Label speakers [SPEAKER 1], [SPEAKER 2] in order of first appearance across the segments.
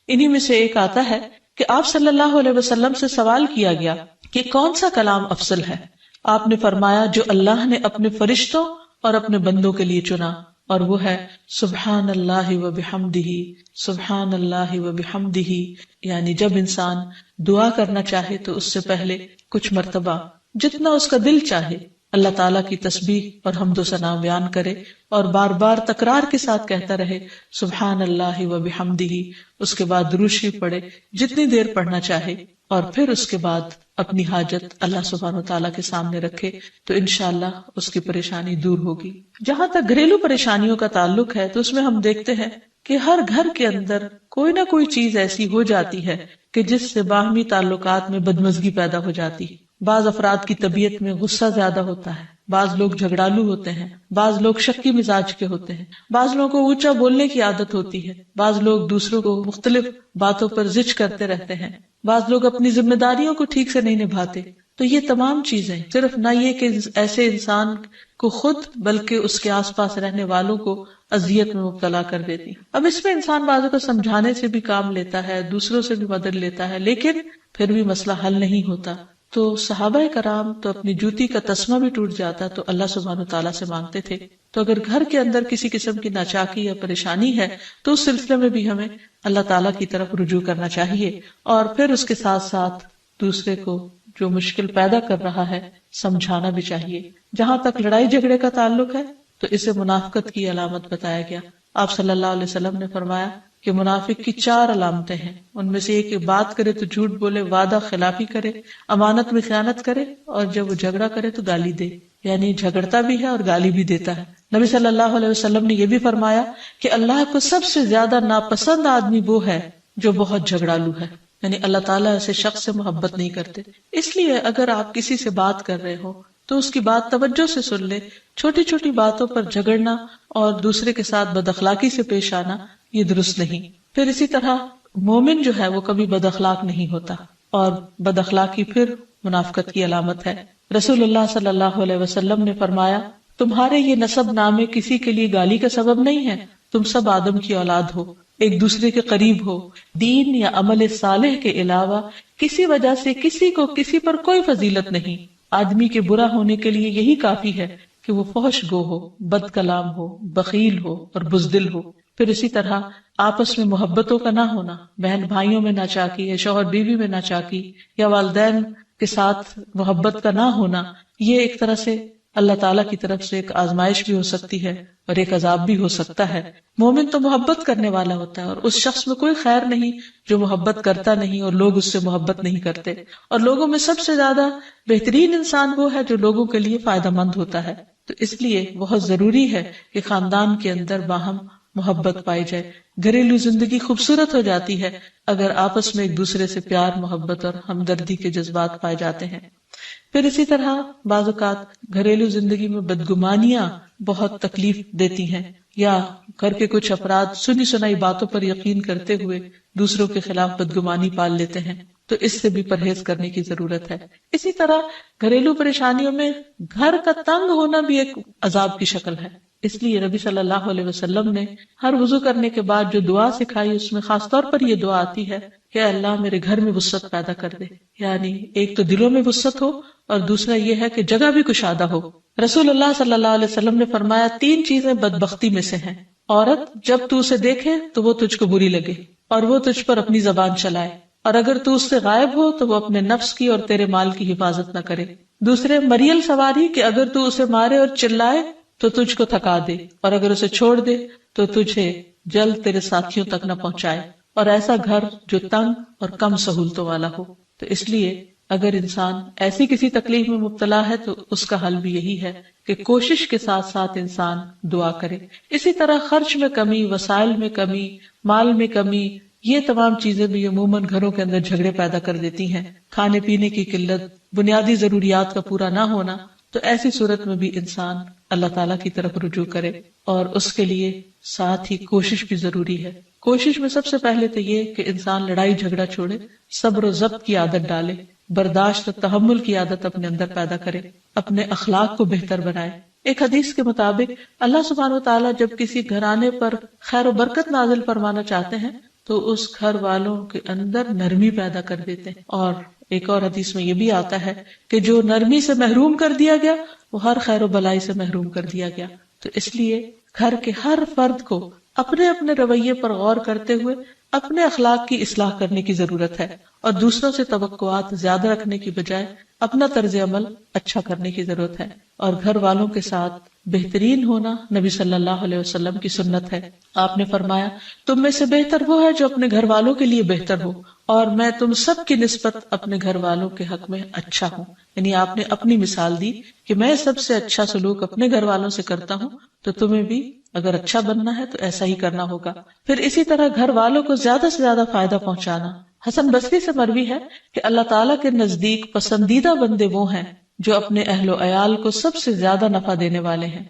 [SPEAKER 1] انہی میں سے ایک آتا ہے کہ آپ صلی اللہ علیہ وسلم سے سوال کیا گیا کہ کون سا کلام افضل ہے؟ آپ نے فرمایا جو اللہ نے اپنے فرشتوں اور اپنے بندوں کے لیے چنا، اور وہ ہے سبحان اللہ و بحمدہ، سبحان اللہ و بحمدہ، یعنی جب انسان دعا کرنا چاہے تو اس سے پہلے کچھ مرتبہ جتنا اس کا دل چاہے اللہ تعالیٰ کی تسبیح اور حمد و ثنا بیان کرے، اور بار بار تکرار کے ساتھ کہتا رہے سبحان اللہ و بحمدہ، اس کے بعد درود شریف پڑھے جتنی دیر پڑھنا چاہے، اور پھر اس کے بعد اپنی حاجت اللہ سبحانہ و تعالیٰ کے سامنے رکھے تو انشاءاللہ اس کی پریشانی دور ہوگی۔ جہاں تک گھریلو پریشانیوں کا تعلق ہے تو اس میں ہم دیکھتے ہیں کہ ہر گھر کے اندر کوئی نہ کوئی چیز ایسی ہو جاتی ہے کہ جس سے باہمی تعلقات میں بدمزگی پیدا ہو جاتی ہے۔ بعض افراد کی طبیعت میں غصہ زیادہ ہوتا ہے، بعض لوگ جھگڑالو ہوتے ہیں، بعض لوگ شکی مزاج کے ہوتے ہیں، بعض لوگوں کو اونچا بولنے کی عادت ہوتی ہے، بعض لوگ دوسروں کو مختلف باتوں پر زج کرتے رہتے ہیں، بعض لوگ اپنی ذمہ داریوں کو ٹھیک سے نہیں نبھاتے۔ تو یہ تمام چیزیں صرف نہ یہ کہ ایسے انسان کو خود بلکہ اس کے آس پاس رہنے والوں کو اذیت میں مبتلا کر دیتی۔ اب اس میں انسان بعضوں کو سمجھانے سے بھی کام لیتا ہے، دوسروں سے بھی مدد لیتا ہے، لیکن پھر بھی مسئلہ حل نہیں ہوتا۔ تو صحابہ کرام تو اپنی جوتی کا تسمہ بھی ٹوٹ جاتا تو اللہ سبحانہ تعالیٰ سے مانگتے تھے۔ تو اگر گھر کے اندر کسی قسم کی ناچاکی یا پریشانی ہے تو اس سلسلے میں بھی ہمیں اللہ تعالیٰ کی طرف رجوع کرنا چاہیے، اور پھر اس کے ساتھ ساتھ دوسرے کو جو مشکل پیدا کر رہا ہے سمجھانا بھی چاہیے۔ جہاں تک لڑائی جھگڑے کا تعلق ہے تو اسے منافقت کی علامت بتایا گیا۔ آپ صلی اللہ علیہ وسلم نے فرمایا کہ منافق کی 4 علامتیں ہیں، ان میں سے ایک بات کرے تو جھوٹ بولے، وعدہ خلافی کرے، امانت میں خیانت کرے، اور جب وہ جھگڑا کرے تو گالی دے، یعنی جھگڑتا بھی ہے اور گالی بھی دیتا ہے۔ نبی صلی اللہ علیہ وسلم نے یہ بھی فرمایا کہ اللہ کو سب سے زیادہ ناپسند آدمی وہ ہے جو بہت جھگڑالو ہے، یعنی اللہ تعالیٰ ایسے شخص سے محبت نہیں کرتے۔ اس لیے اگر آپ کسی سے بات کر رہے ہو تو اس کی بات توجہ سے سن لے۔ چھوٹی چھوٹی باتوں پر جھگڑنا اور دوسرے کے ساتھ بد اخلاقی سے پیش آنا یہ درست نہیں۔ پھر اسی طرح مومن جو ہے وہ کبھی بد اخلاق نہیں ہوتا، اور بد اخلاقی پھر منافقت کی علامت ہے۔ رسول اللہ صلی اللہ علیہ وسلم نے فرمایا تمہارے یہ نسب نامے کسی کے لیے گالی کا سبب نہیں ہے، تم سب آدم کی اولاد ہو، ایک دوسرے کے قریب ہو، دین یا عمل صالح کے علاوہ کسی وجہ سے کسی کو کسی پر کوئی فضیلت نہیں۔ آدمی کے برا ہونے کے لیے یہی کافی ہے کہ وہ فحش گو ہو، بد کلام ہو، بخیل ہو اور بزدل ہو۔ پھر اسی طرح آپس میں محبتوں کا نہ ہونا، بہن بھائیوں میں ناچاکی یا شوہر بیوی میں ناچاکی یا والدین کے ساتھ محبت کا نہ ہونا، یہ ایک طرح سے اللہ تعالیٰ کی طرف سے ایک آزمائش بھی ہو سکتی ہے اور ایک عذاب بھی ہو سکتا ہے۔ مومن تو محبت کرنے والا ہوتا ہے، اور اس شخص میں کوئی خیر نہیں جو محبت کرتا نہیں اور لوگ اس سے محبت نہیں کرتے، اور لوگوں میں سب سے زیادہ بہترین انسان وہ ہے جو لوگوں کے لیے فائدہ مند ہوتا ہے۔ تو اس لیے بہت ضروری ہے کہ خاندان کے اندر باہم محبت پائی جائے۔ گھریلو زندگی خوبصورت ہو جاتی ہے اگر آپس میں ایک دوسرے سے پیار، محبت اور ہمدردی کے جذبات پائے جاتے ہیں۔ پھر اسی طرح بعض اوقات گھریلو زندگی میں بدگمانیاں بہت تکلیف دیتی ہیں، یا گھر کے کچھ افراد سنی سنائی باتوں پر یقین کرتے ہوئے دوسروں کے خلاف بدگمانی پال لیتے ہیں، تو اس سے بھی پرہیز کرنے کی ضرورت ہے۔ اسی طرح گھریلو پریشانیوں میں گھر کا تنگ ہونا بھی ایک عذاب کی شکل ہے۔ اس لیے نبی صلی اللہ علیہ وسلم نے ہر وضو کرنے کے بعد جو دعا سکھائی اس میں خاص طور پر یہ دعا آتی ہے کہ اللہ میرے گھر میں وسعت پیدا کر دے، یعنی ایک تو دلوں میں وسعت ہو اور دوسرا یہ ہے کہ جگہ بھی کشادہ ہو۔ رسول اللہ صلی اللہ علیہ وسلم نے فرمایا 3 چیزیں بدبختی میں سے ہیں۔ عورت جب تو اسے دیکھے تو وہ تجھ کو بری لگے اور وہ تجھ پر اپنی زبان چلائے، اور اگر تو اس سے غائب ہو تو وہ اپنے نفس کی اور تیرے مال کی حفاظت نہ کرے۔ دوسرے مریل سواری کہ اگر تو اسے مارے اور چلائے تو تجھ کو تھکا دے، اور اگر اسے چھوڑ دے تو تجھے جلد تیرے ساتھیوں تک نہ پہنچائے، اور ایسا گھر جو تنگ اور کم سہولتوں والا ہو۔ تو اس لیے اگر انسان ایسی کسی تکلیف میں مبتلا ہے تو اس کا حل بھی یہی ہے کہ کوشش کے ساتھ ساتھ انسان دعا کرے۔ اسی طرح خرچ میں کمی، وسائل میں کمی، مال میں کمی، یہ تمام چیزیں بھی عموماً گھروں کے اندر جھگڑے پیدا کر دیتی ہیں۔ کھانے پینے کی قلت، بنیادی ضروریات کا پورا نہ ہونا، تو ایسی صورت میں بھی انسان اللہ تعالیٰ کی طرف رجوع کرے، اور اس کے لیے ساتھ ہی کوشش بھی ضروری ہے۔ کوشش میں سب سے پہلے تو یہ کہ انسان لڑائی جھگڑا چھوڑے، صبر و ضبط کی عادت ڈالے، برداشت و تحمل کی عادت اپنے اندر پیدا کرے، اپنے اخلاق کو بہتر بنائے۔ ایک حدیث کے مطابق اللہ سبحانہ و تعالیٰ جب کسی گھرانے پر خیر و برکت نازل فرمانا چاہتے ہیں تو اس گھر والوں کے اندر نرمی پیدا کر دیتے ہیں. اور ایک اور حدیث میں یہ بھی آتا ہے کہ جو نرمی سے محروم کر دیا گیا وہ ہر خیر و بلائی سے محروم کر دیا گیا. تو اس لیے گھر کے ہر فرد کو اپنے اپنے رویے پر غور کرتے ہوئے اپنے اخلاق کی اصلاح کرنے کی ضرورت ہے، اور دوسروں سے توقعات زیادہ رکھنے کی بجائے اپنا طرز عمل اچھا کرنے کی ضرورت ہے. اور گھر والوں کے ساتھ بہترین ہونا نبی صلی اللہ علیہ وسلم کی سنت ہے. آپ نے فرمایا تم میں سے بہتر وہ ہے جو اپنے گھر والوں کے لیے بہتر ہو، اور میں تم سب کی نسبت اپنے گھر والوں کے حق میں اچھا ہوں. یعنی آپ نے اپنی مثال دی کہ میں سب سے اچھا سلوک اپنے گھر والوں سے کرتا ہوں، تو تمہیں بھی اگر اچھا بننا ہے تو ایسا ہی کرنا ہوگا. پھر اسی طرح گھر والوں کو زیادہ سے زیادہ فائدہ پہنچانا. حسن بصری سے مروی ہے کہ اللہ تعالیٰ کے نزدیک پسندیدہ بندے وہ ہیں جو اپنے اہل و عیال کو سب سے زیادہ نفع دینے والے ہیں.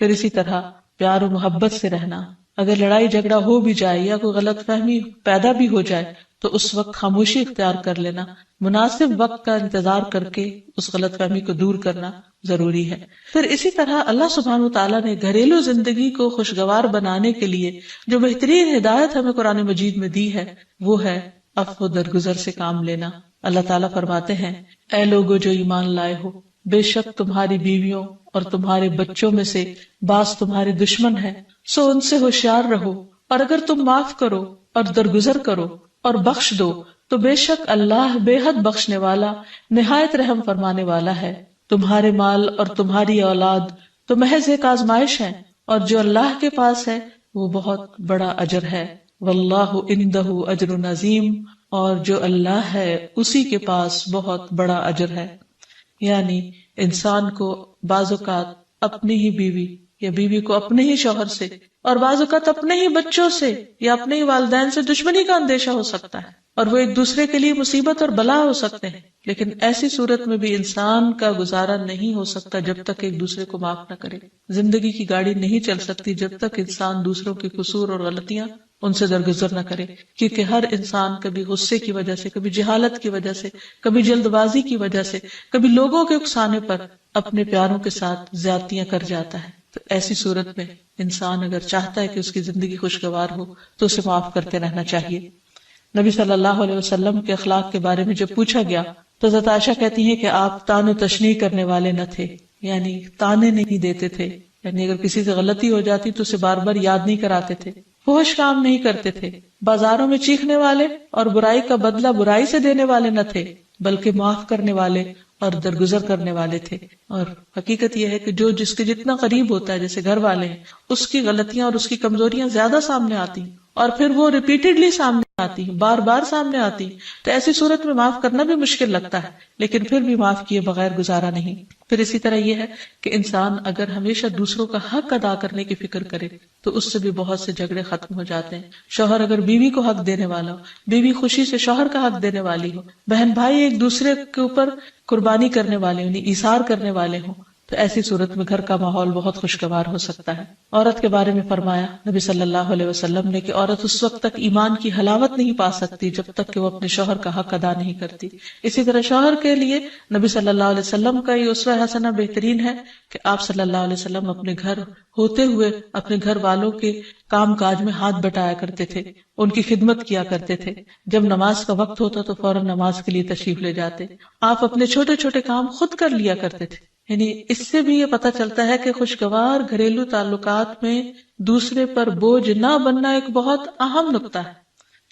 [SPEAKER 1] پھر اسی طرح پیار و محبت سے رہنا. اگر لڑائی جھگڑا ہو بھی جائے یا کوئی غلط فہمی پیدا بھی ہو جائے تو اس وقت خاموشی اختیار کر لینا، مناسب وقت کا انتظار کر کے اس غلط فہمی کو دور کرنا ضروری ہے. پھر اسی طرح اللہ سبحانہ وتعالیٰ نے گھریلو زندگی کو خوشگوار بنانے کے لیے جو بہترین ہدایت ہمیں قرآن مجید میں دی ہے وہ ہے عفو درگزر سے کام لینا. اللہ تعالیٰ فرماتے ہیں اے لوگو جو ایمان لائے ہو، بے شک تمہاری بیویوں اور تمہارے بچوں میں سے بعض تمہارے دشمن ہیں، سو ان سے ہوشیار رہو، اور اگر تم معاف کرو اور درگزر کرو اور بخش دو تو بے شک اللہ بے حد بخشنے والا نہایت رحم فرمانے والا ہے. تمہارے مال اور تمہاری اولاد تو محض ایک آزمائش ہے، اور جو اللہ کے پاس ہے وہ بہت بڑا اجر ہے. واللہ عندہ اجر عظیم، اور جو اللہ ہے اسی کے پاس بہت بڑا اجر ہے. یعنی انسان کو بعض اوقات اپنی ہی بیوی یا بیوی کو اپنے ہی شوہر سے اور بعض اوقات اپنے ہی بچوں سے یا اپنے ہی والدین سے دشمنی کا اندیشہ ہو سکتا ہے، اور وہ ایک دوسرے کے لیے مصیبت اور بلا ہو سکتے ہیں. لیکن ایسی صورت میں بھی انسان کا گزارا نہیں ہو سکتا جب تک ایک دوسرے کو معاف نہ کرے. زندگی کی گاڑی نہیں چل سکتی جب تک انسان دوسروں کے قصور اور غلطیاں ان سے درگزر نہ کرے. کیونکہ ہر انسان کبھی غصے کی وجہ سے، کبھی جہالت کی وجہ سے، کبھی جلد بازی کی وجہ سے، کبھی لوگوں کے اکسانے پر اپنے پیاروں کے ساتھ زیادتیاں کر جاتا ہے. تو ایسی صورت میں انسان اگر چاہتا ہے کہ اس کی زندگی خوشگوار ہو تو اسے معاف کرتے رہنا چاہیے. نبی صلی اللہ علیہ وسلم کے اخلاق کے بارے میں جب پوچھا گیا تو حضرت عائشہ کہتی ہیں کہ آپ تان و تشنیع کرنے والے نہ تھے، یعنی تانے نہیں دیتے تھے. یعنی اگر کسی سے غلطی ہو جاتی تو اسے بار بار یاد نہیں کراتے تھے. فحش کام نہیں کرتے تھے. بازاروں میں چیخنے والے اور برائی کا بدلہ برائی سے دینے والے نہ تھے، بلکہ معاف کرنے والے اور درگزر کرنے والے تھے. اور حقیقت یہ ہے کہ جو جس کے جتنا قریب ہوتا ہے، جیسے گھر والے ہیں، اس کی غلطیاں اور اس کی کمزوریاں زیادہ سامنے آتی ہیں، اور پھر وہ ریپیٹڈلی سامنے آتی ہیں، بار بار سامنے آتی ہیں. تو ایسی صورت میں معاف کرنا بھی مشکل لگتا ہے، لیکن پھر بھی معاف کیے بغیر گزارا نہیں. پھر اسی طرح یہ ہے کہ انسان اگر ہمیشہ دوسروں کا حق ادا کرنے کی فکر کرے تو اس سے بھی بہت سے جھگڑے ختم ہو جاتے ہیں. شوہر اگر بیوی کو حق دینے والا ہو، بیوی خوشی سے شوہر کا حق دینے والی ہو، بہن بھائی ایک دوسرے کے اوپر قربانی کرنے والے ہوں، ایثار کرنے والے ہوں، تو ایسی صورت میں گھر کا ماحول بہت خوشگوار ہو سکتا ہے. عورت کے بارے میں فرمایا نبی صلی اللہ علیہ وسلم نے کہ عورت اس وقت تک ایمان کی حلاوت نہیں پا سکتی جب تک کہ وہ اپنے شوہر کا حق ادا نہیں کرتی. اسی طرح شوہر کے لیے نبی صلی اللہ علیہ وسلم کا یہ اسوہ حسنہ بہترین ہے کہ آپ صلی اللہ علیہ وسلم اپنے گھر ہوتے ہوئے اپنے گھر والوں کے کام کاج میں ہاتھ بٹایا کرتے تھے، ان کی خدمت کیا کرتے تھے. جب نماز کا وقت ہوتا تو فوراً نماز کے لیے تشریف لے جاتے. آپ اپنے چھوٹے چھوٹے کام خود کر لیا کرتے تھے. یعنی اس سے بھی یہ پتہ چلتا ہے کہ خوشگوار گھریلو تعلقات میں دوسرے پر بوجھ نہ بننا ایک بہت اہم نقطہ ہے.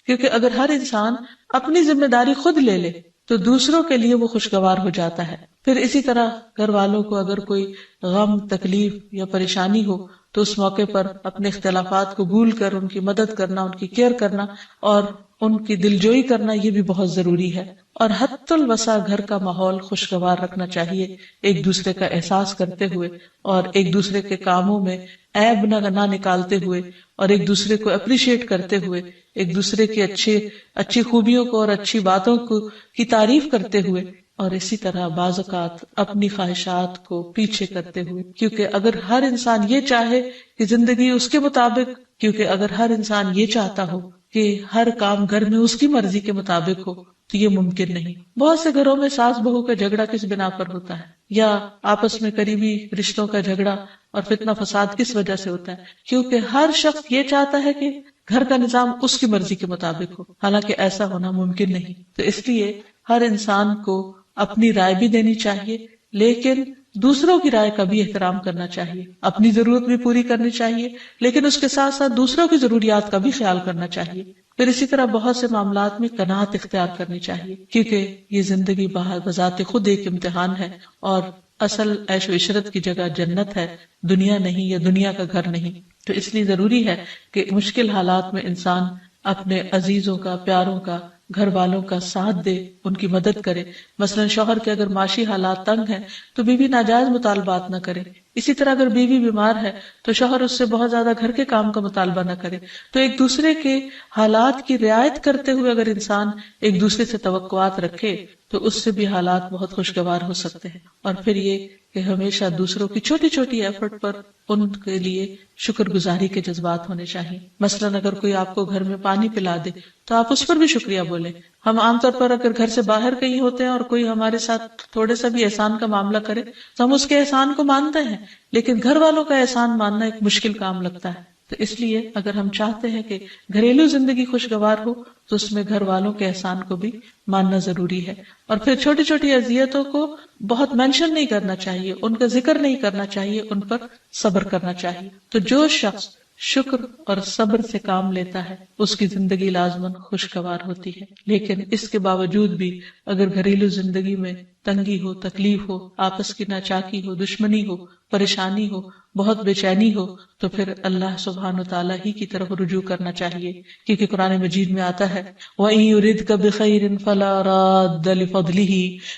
[SPEAKER 1] کیونکہ اگر ہر انسان اپنی ذمہ داری خود لے لے تو دوسروں کے لیے وہ خوشگوار ہو جاتا ہے. پھر اسی طرح گھر والوں کو اگر کوئی غم، تکلیف یا پریشانی ہو تو اس موقع پر اپنے اختلافات کو بھول کر ان کی مدد کرنا، ان کی کیئر کرنا اور ان کی دلجوئی کرنا یہ بھی بہت ضروری ہے. اور حد الوسع گھر کا ماحول خوشگوار رکھنا چاہیے، ایک دوسرے کا احساس کرتے ہوئے اور ایک دوسرے کے کاموں میں عیب نہ نکالتے ہوئے اور ایک دوسرے کو اپریشیٹ کرتے ہوئے، ایک دوسرے کی اچھی خوبیوں کو اور اچھی باتوں کی تعریف کرتے ہوئے، اور اسی طرح بعض اوقات اپنی خواہشات کو پیچھے کرتے ہوئے. کیونکہ اگر ہر انسان یہ چاہے کہ زندگی اس کے مطابق، کیونکہ اگر ہر انسان یہ چاہتا ہو کہ ہر کام گھر میں اس کی مرضی کے مطابق ہو تو یہ ممکن نہیں. بہت سے گھروں میں ساس بہو کا جھگڑا کس بنا پر ہوتا ہے، یا آپس میں قریبی رشتوں کا جھگڑا اور فتنہ فساد کس وجہ سے ہوتا ہے؟ کیونکہ ہر شخص یہ چاہتا ہے کہ گھر کا نظام اس کی مرضی کے مطابق ہو، حالانکہ ایسا ہونا ممکن نہیں۔ تو اس لیے ہر انسان کو اپنی رائے بھی دینی چاہیے، لیکن دوسروں کی رائے کا بھی احترام کرنا چاہیے، اپنی ضرورت بھی پوری کرنی چاہیے، لیکن اس کے ساتھ ساتھ دوسروں کی ضروریات کا بھی خیال کرنا چاہیے۔ پھر اسی طرح بہت سے معاملات میں قناعت اختیار کرنی چاہیے، کیونکہ یہ زندگی بذات خود ایک امتحان ہے، اور اصل عیش و عشرت کی جگہ جنت ہے، دنیا نہیں، یا دنیا کا گھر نہیں۔ تو اس لیے ضروری ہے کہ مشکل حالات میں انسان اپنے عزیزوں کا، پیاروں کا، گھر والوں کا ساتھ دے، ان کی مدد کرے۔ مثلا شوہر کے اگر معاشی حالات تنگ ہیں تو بیوی ناجائز مطالبات نہ کرے، اسی طرح اگر بیوی بیمار ہے تو شوہر اس سے بہت زیادہ گھر کے کام کا مطالبہ نہ کرے۔ تو ایک دوسرے کے حالات کی رعایت کرتے ہوئے اگر انسان ایک دوسرے سے توقعات رکھے تو اس سے بھی حالات بہت خوشگوار ہو سکتے ہیں۔ اور پھر یہ کہ ہمیشہ دوسروں کی چھوٹی چھوٹی ایفرٹ پر ان کے لیے شکر گزاری کے جذبات ہونے چاہیے۔ مثلا اگر کوئی آپ کو گھر میں پانی پلا دے تو آپ اس پر بھی شکریہ بولیں۔ ہم عام طور پر اگر گھر سے باہر کہیں ہوتے ہیں اور کوئی ہمارے ساتھ تھوڑے سا بھی احسان کا معاملہ کرے تو ہم اس کے احسان کو مانتے ہیں، لیکن گھر والوں کا احسان ماننا ایک مشکل کام لگتا ہے۔ تو اس لیے اگر ہم چاہتے ہیں کہ گھریلو زندگی خوشگوار ہو تو اس میں گھر والوں کے احسان کو بھی ماننا ضروری ہے۔ اور پھر چھوٹی چھوٹی اذیتوں کو بہت مینشن نہیں کرنا چاہیے، ان کا ذکر نہیں کرنا چاہیے، ان پر صبر کرنا چاہیے۔ تو جو شخص شکر اور صبر سے کام لیتا ہے اس کی زندگی لازماً خوشگوار ہوتی ہے۔ لیکن اس کے باوجود بھی اگر گھریلو زندگی میں تنگی ہو، تکلیف ہو، آپس کی ناچاکی ہو، دشمنی ہو، پریشانی ہو، بہت بے چینی ہو، تو پھر اللہ سبحانہ وتعالیٰ ہی کی طرف رجوع کرنا چاہیے، کیونکہ قرآن مجید میں آتا ہے وَإِن يُرِدْكَ بِخَيْرٍ فَلَا رَادَّ لِفَضْلِهِ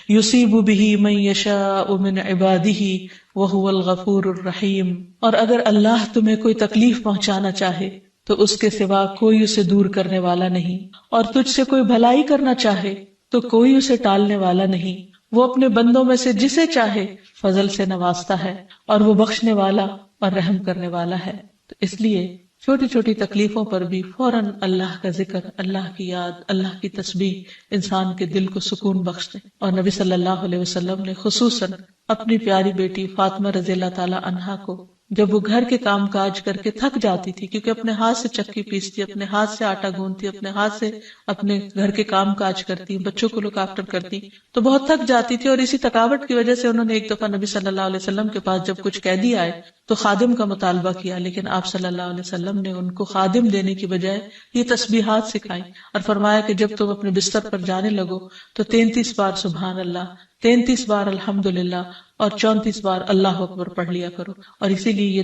[SPEAKER 1] يُصِيبُ بِهِ مَن يَشَاءُ مِنْ عِبَادِهِ وَهُوَ الْغَفُورُ الرَّحِيمُ۔ اور اگر اللہ تمہیں کوئی تکلیف پہنچانا چاہے تو اس کے سوا کوئی اسے دور کرنے والا نہیں، اور تجھ سے کوئی بھلائی کرنا چاہے تو کوئی اسے ٹالنے والا نہیں۔ وہ اپنے بندوں میں سے جسے چاہے فضل سے نوازتا ہے، اور وہ بخشنے والا اور رحم کرنے والا ہے۔ تو اس لیے چھوٹی چھوٹی تکلیفوں پر بھی فوراً اللہ کا ذکر، اللہ کی یاد، اللہ کی تسبیح انسان کے دل کو سکون بخشتے۔ اور نبی صلی اللہ علیہ وسلم نے خصوصاً اپنی پیاری بیٹی فاطمہ رضی اللہ تعالی عنہا کو جب وہ گھر کے کام کاج کر کے تھک جاتی تھی، کیونکہ اپنے ہاتھ سے چکی پیستی، اپنے ہاتھ سے آٹا گوندتی، اپنے ہاتھ سے اپنے گھر کے کام کاج کرتی، بچوں کو لک آفٹر کرتی، تو بہت تھک جاتی تھی۔ اور اسی تھکاوٹ کی وجہ سے انہوں نے ایک دفعہ نبی صلی اللہ علیہ وسلم کے پاس جب کچھ قیدی آئے تو خادم کا مطالبہ کیا، لیکن آپ صلی اللہ علیہ وسلم نے ان کو خادم دینے کی بجائے یہ تسبیحات سکھائی اور فرمایا کہ جب تم اپنے بستر پر جانے لگو تو 33 بار سبحان اللہ، 33 بار الحمدللہ اور 34 بار اللہ اکبر پڑھ لیا کرو۔ اور اسی لیے یہ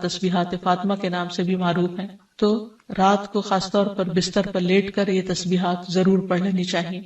[SPEAKER 1] تسبیحات فاطمہ کے نام سے بھی معروف ہیں۔ تو رات کو خاص طور پر بستر پر لیٹ کر یہ تسبیحات ضرور پڑھ لینی چاہیے،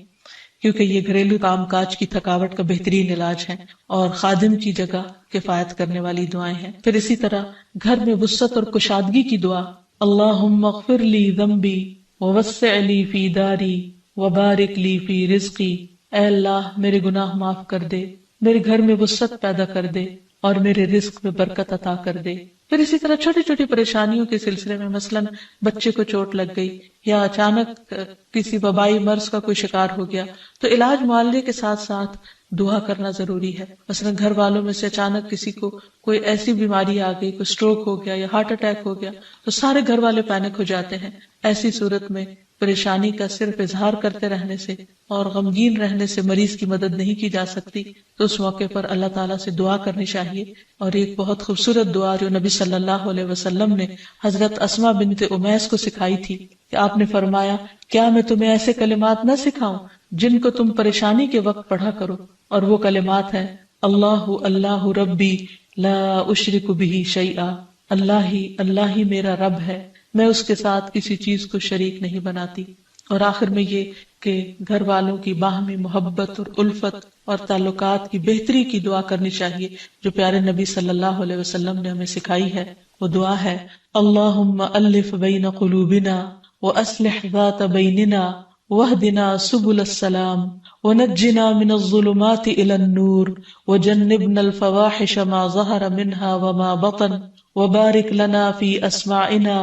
[SPEAKER 1] کیونکہ یہ گھریلو کام کاج کی تھکاوٹ کا بہترین علاج ہے اور خادم کی جگہ کفایت کرنے والی دعائیں ہیں۔ پھر اسی طرح گھر میں وسعت اور کشادگی کی دعا، اللہم اغفر لی ذنبی ووسع لی فی داری وبارک لی فی رزقی، اے اللہ میرے گناہ معاف کر دے، میرے گھر میں وسعت پیدا کر دے اور میرے رزق میں برکت عطا کر دے۔ پھر اسی طرح چھوٹی چھوٹی پریشانیوں کے سلسلے میں مثلاً بچے کو چوٹ لگ گئی یا اچانک کسی وبائی مرض کا کوئی شکار ہو گیا تو علاج معالجے کے ساتھ ساتھ دعا کرنا ضروری ہے۔ مثلاً گھر والوں میں سے اچانک کسی کو کوئی ایسی بیماری آ گئی، کوئی سٹروک ہو گیا یا ہارٹ اٹیک ہو گیا تو سارے گھر والے پینک ہو جاتے ہیں۔ ایسی صورت میں پریشانی کا صرف اظہار کرتے رہنے سے اور غمگین رہنے سے مریض کی مدد نہیں کی جا سکتی، تو اس موقع پر اللہ تعالیٰ سے دعا کرنی چاہیے۔ اور ایک بہت خوبصورت دعا جو نبی صلی اللہ علیہ وسلم نے حضرت اسماء بنت امیس کو سکھائی تھی کہ آپ نے فرمایا، کیا میں تمہیں ایسے کلمات نہ سکھاؤں جن کو تم پریشانی کے وقت پڑھا کرو؟ اور وہ کلمات ہیں اللہ اللہ ربی لا اشرک بہ شیئا، اللہ ہی میرا رب ہے، میں اس کے ساتھ کسی چیز کو شریک نہیں بناتی۔ اور آخر میں یہ کہ گھر والوں کی باہمی محبت اور الفت اور تعلقات کی بہتری کی دعا کرنی چاہیے جو پیارے نبی صلی اللہ علیہ وسلم نے ہمیں سکھائی ہے۔ وہ دعا ہے اللہم الف بین قلوبنا واصلح ذات بیننا واہدنا سبل السلام ونجنا من الظلمات الى النور وجنبنا الفواحش ما ظہر منها وما بطن وبارک لنا فی اسماعنا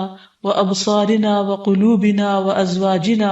[SPEAKER 1] وابصارنا وقلوبنا وازواجنا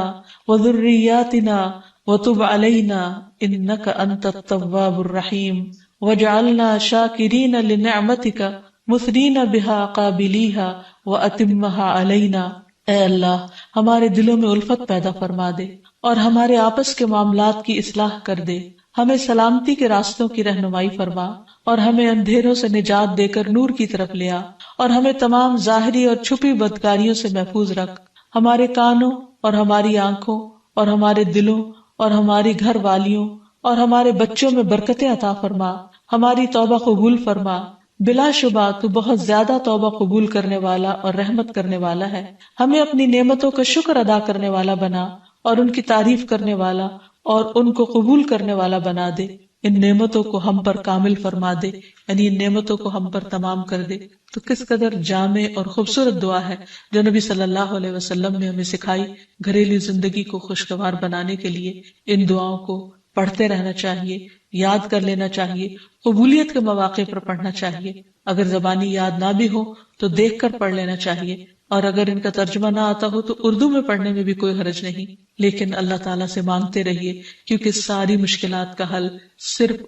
[SPEAKER 1] وذریاتنا وتب علینا انک انت التواب الرحیم واجعلنا شاکرین لنعمتک مثنین بہا قابلیہا واتمہا علینا، اے اللہ ہمارے دلوں میں الفت پیدا فرما دے اور ہمارے آپس کے معاملات کی اصلاح کر دے، ہمیں سلامتی کے راستوں کی رہنمائی فرما اور ہمیں اندھیروں سے نجات دے کر نور کی طرف لے آ، اور ہمیں تمام ظاہری اور چھپی بدکاریوں سے محفوظ رکھ، ہمارے کانوں اور ہماری آنکھوں اور ہمارے دلوں اور ہماری گھر والیوں اور ہمارے بچوں میں برکتیں عطا فرما، ہماری توبہ قبول فرما، بلا شبہ تو بہت زیادہ توبہ قبول کرنے والا اور رحمت کرنے والا ہے، ہمیں اپنی نعمتوں کا شکر ادا کرنے والا بنا اور ان کی تعریف کرنے والا اور ان کو قبول کرنے والا بنا دے، ان نعمتوں کو ہم پر کامل فرما دے، یعنی ان نعمتوں کو ہم پر تمام کر دے۔ تو کس قدر جامع اور خوبصورت دعا ہے جو نبی صلی اللہ علیہ وسلم نے ہمیں سکھائی۔ گھریلو زندگی کو خوشگوار بنانے کے لیے ان دعاؤں کو پڑھتے رہنا چاہیے، یاد کر لینا چاہیے، قبولیت کے مواقع پر پڑھنا چاہیے، اگر زبانی یاد نہ بھی ہو تو دیکھ کر پڑھ لینا چاہیے، اور اگر ان کا ترجمہ نہ آتا ہو تو اردو میں پڑھنے میں بھی کوئی حرج نہیں، لیکن اللہ تعالیٰ سے مانگتے رہیے، کیونکہ ساری مشکلات کا حل صرف۔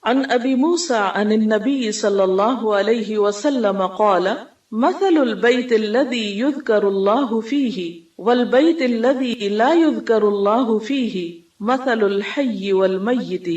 [SPEAKER 1] عن ابی موسیٰ عن النبی صلی اللہ علیہ وسلم قال مثل البیت الذی یذکر اللہ فیہ والبیت الذی لا یذکر اللہ فیہ مثل الحی والمیت،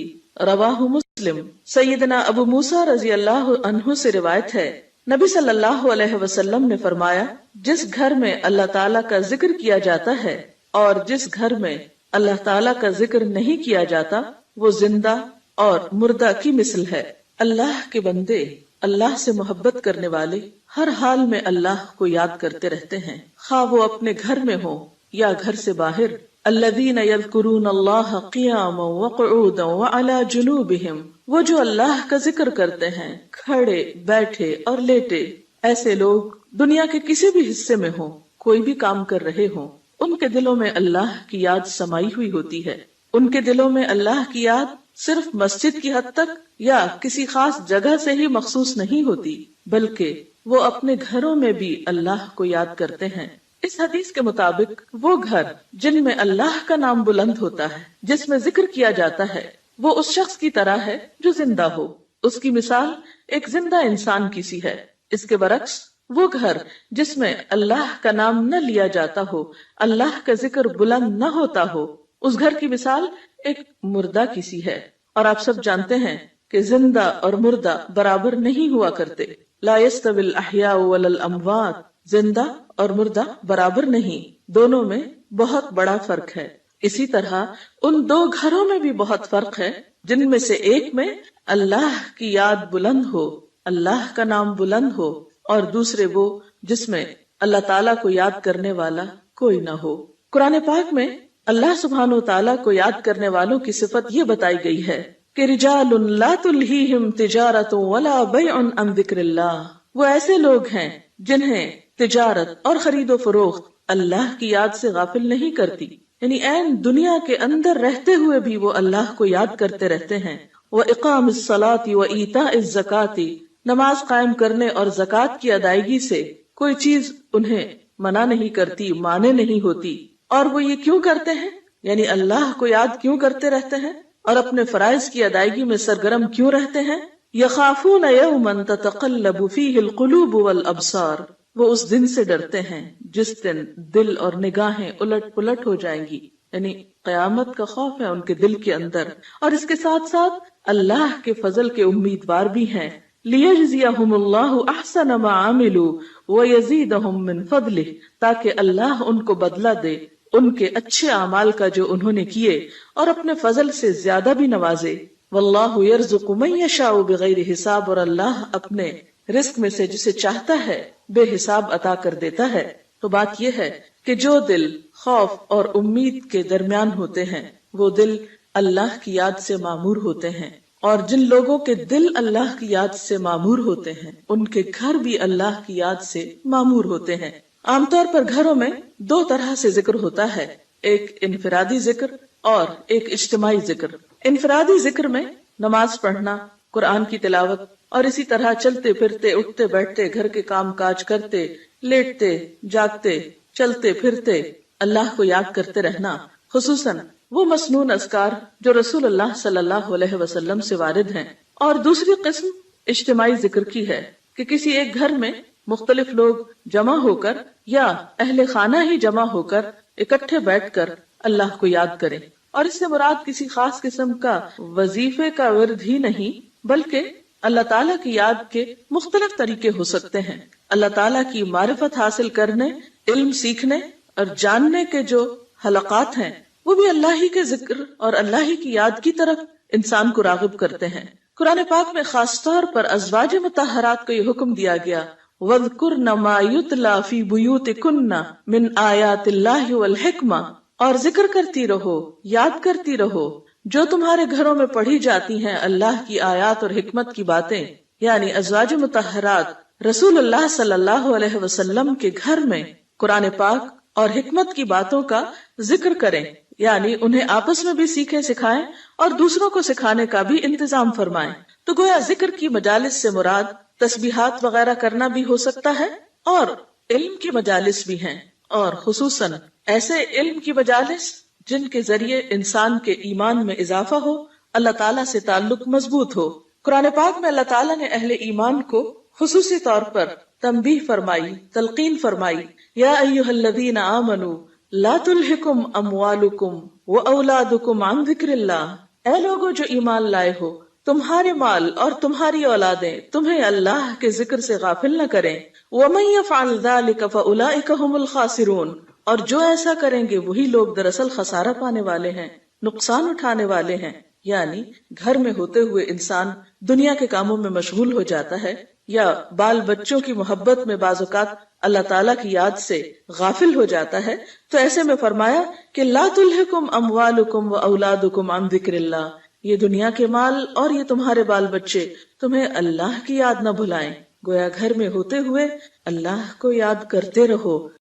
[SPEAKER 1] رواہ مسلم۔ سیدنا ابو موسیٰ رضی اللہ عنہ سے روایت ہے، نبی صلی اللہ علیہ وسلم نے فرمایا، جس گھر میں اللہ تعالیٰ کا ذکر کیا جاتا ہے اور جس گھر میں اللہ تعالیٰ کا ذکر نہیں کیا جاتا وہ زندہ اور مردہ کی مثل ہے۔ اللہ کے بندے، اللہ سے محبت کرنے والے ہر حال میں اللہ کو یاد کرتے رہتے ہیں، خواہ وہ اپنے گھر میں ہو یا گھر سے باہر۔ الذین یذکرون اللہ قیاما وقعودا وعلی جنوبہم، وہ جو اللہ کا ذکر کرتے ہیں کھڑے، بیٹھے اور لیٹے۔ ایسے لوگ دنیا کے کسی بھی حصے میں ہوں، کوئی بھی کام کر رہے ہوں، ان کے دلوں میں اللہ کی یاد سمائی ہوئی ہوتی ہے۔ ان کے دلوں میں اللہ کی یاد صرف مسجد کی حد تک یا کسی خاص جگہ سے ہی مخصوص نہیں ہوتی، بلکہ وہ اپنے گھروں میں بھی اللہ کو یاد کرتے ہیں۔ اس حدیث کے مطابق وہ گھر جن میں اللہ کا نام بلند ہوتا ہے، جس میں ذکر کیا جاتا ہے، وہ اس شخص کی طرح ہے جو زندہ ہو۔ اس کی مثال ایک زندہ انسان کی سی ہے۔ اس کے برعکس وہ گھر جس میں اللہ کا نام نہ لیا جاتا ہو، اللہ کا ذکر بلند نہ ہوتا ہو، اس گھر کی مثال ایک مردہ کی سی ہے۔ اور آپ سب جانتے ہیں کہ زندہ اور مردہ برابر نہیں ہوا کرتے۔ لا يستوي الاحیاء ولا الاموات، زندہ اور مردہ برابر نہیں، دونوں میں بہت بڑا فرق ہے۔ اسی طرح ان دو گھروں میں بھی بہت فرق ہے، جن میں سے ایک میں اللہ کی یاد بلند ہو، اللہ کا نام بلند ہو، اور دوسرے وہ جس میں اللہ تعالیٰ کو یاد کرنے والا کوئی نہ ہو۔ قرآن پاک میں اللہ سبحانہ و تعالیٰ کو یاد کرنے والوں کی صفت یہ بتائی گئی ہے کہ رجال لا تلہیہم تجارت ولا بیع عن ذکر اللہ، وہ ایسے لوگ ہیں جنہیں تجارت اور خرید و فروخت اللہ کی یاد سے غافل نہیں کرتی، یعنی عین دنیا کے اندر رہتے ہوئے بھی وہ اللہ کو یاد کرتے رہتے ہیں۔ وَإِقَامِ الصَّلَاةِ وَإِيتَاءِ الزَّكَاةِ، نماز قائم کرنے اور زکوٰۃ کی ادائیگی سے کوئی چیز انہیں منع نہیں کرتی، مانے نہیں ہوتی۔ اور وہ یہ کیوں کرتے ہیں؟ یعنی اللہ کو یاد کیوں کرتے رہتے ہیں اور اپنے فرائض کی ادائیگی میں سرگرم کیوں رہتے ہیں؟ يَخَافُونَ يَوْمًا تَتَقَلَّبُ فِيهِ الْقُلُوبُ وَالْأَبْصَارُ، وہ اس دن سے ڈرتے ہیں جس دن دل اور نگاہیں الٹ پلٹ ہو جائیں گی، یعنی قیامت کا خوف ہے ان کے دل کے اندر، اور اس کے ساتھ ساتھ اللہ کے فضل کے امیدوار بھی ہیں۔ لِيَجْزِيَهُمُ اللَّهُ أَحْسَنَ مَا عَمِلُوا وَيَزِيدَهُم مِّن فَضْلِهِ، تاکہ اللہ ان کو بدلہ دے ان کے اچھے اعمال کا جو انہوں نے کیے، اور اپنے فضل سے زیادہ بھی نوازے۔ وَاللَّهُ يَرْزُقُ مَن يَشَاءُ بِغَيْرِ حساب، اور اللہ اپنے رزق میں سے جسے چاہتا ہے بے حساب عطا کر دیتا ہے۔ تو بات یہ ہے کہ جو دل خوف اور امید کے درمیان ہوتے ہیں وہ دل اللہ کی یاد سے معمور ہوتے ہیں، اور جن لوگوں کے دل اللہ کی یاد سے معمور ہوتے ہیں ان کے گھر بھی اللہ کی یاد سے معمور ہوتے ہیں۔ عام طور پر گھروں میں دو طرح سے ذکر ہوتا ہے، ایک انفرادی ذکر اور ایک اجتماعی ذکر۔ انفرادی ذکر میں نماز پڑھنا، قرآن کی تلاوت، اور اسی طرح چلتے پھرتے، اٹھتے بیٹھتے، گھر کے کام کاج کرتے، لیٹتے جاگتے، چلتے پھرتے اللہ کو یاد کرتے رہنا، خصوصاً وہ مسنون اذکار جو رسول اللہ صلی اللہ علیہ وسلم سے وارد ہیں۔ اور دوسری قسم اجتماعی ذکر کی ہے کہ کسی ایک گھر میں مختلف لوگ جمع ہو کر یا اہل خانہ ہی جمع ہو کر اکٹھے بیٹھ کر اللہ کو یاد کریں. اور اس سے مراد کسی خاص قسم کا وظیفے کا ورد ہی نہیں، بلکہ اللہ تعالیٰ کی یاد کے مختلف طریقے ہو سکتے ہیں. اللہ تعالیٰ کی معرفت حاصل کرنے، علم سیکھنے اور جاننے کے جو حلقات ہیں وہ بھی اللہ ہی کے ذکر اور اللہ ہی کی یاد کی طرف انسان کو راغب کرتے ہیں. قرآن پاک میں خاص طور پر ازواج مطہرات کو یہ حکم دیا گیا وَاذْكُرْنَ مَا يُتْلَى فِي بُيُوتِكُنَّ مِنْ آيَاتِ اللَّهِ وَالْحِكْمَةِ، اور ذکر کرتی رہو، یاد کرتی رہو جو تمہارے گھروں میں پڑھی جاتی ہیں اللہ کی آیات اور حکمت کی باتیں. یعنی ازواج مطہرات رسول اللہ صلی اللہ علیہ وسلم کے گھر میں قرآن پاک اور حکمت کی باتوں کا ذکر کریں، یعنی انہیں آپس میں بھی سیکھیں سکھائیں اور دوسروں کو سکھانے کا بھی انتظام فرمائیں. تو گویا ذکر کی مجالس سے مراد تسبیحات وغیرہ کرنا بھی ہو سکتا ہے اور علم کی مجالس بھی ہیں، اور خصوصاً ایسے علم کی مجالس جن کے ذریعے انسان کے ایمان میں اضافہ ہو، اللہ تعالیٰ سے تعلق مضبوط ہو. قرآن پاک میں اللہ تعالیٰ نے اہل ایمان کو خصوصی طور پر تنبیہ فرمائی، تلقین فرمائی، یا ایھا الذین آمنوا لا تلہکم اموالکم واولادکم عن ذکر اللہ، اے لوگو جو ایمان لائے ہو، تمہارے مال اور تمہاری اولادیں تمہیں اللہ کے ذکر سے غافل نہ کریں. ومن یفعل ذلک فاولئک ھم الخاسرون، اور جو ایسا کریں گے وہی لوگ دراصل خسارہ پانے والے ہیں، نقصان اٹھانے والے ہیں. یعنی گھر میں ہوتے ہوئے انسان دنیا کے کاموں میں مشغول ہو جاتا ہے یا بال بچوں کی محبت میں بعض اوقات اللہ تعالیٰ کی یاد سے غافل ہو جاتا ہے، تو ایسے میں فرمایا کہ لا تلہکم اموالکم واولادکم عن ذکر اللہ، یہ دنیا کے مال اور یہ تمہارے بال بچے تمہیں اللہ کی یاد نہ بھلائیں. گویا گھر میں ہوتے ہوئے اللہ کو یاد کرتے رہو.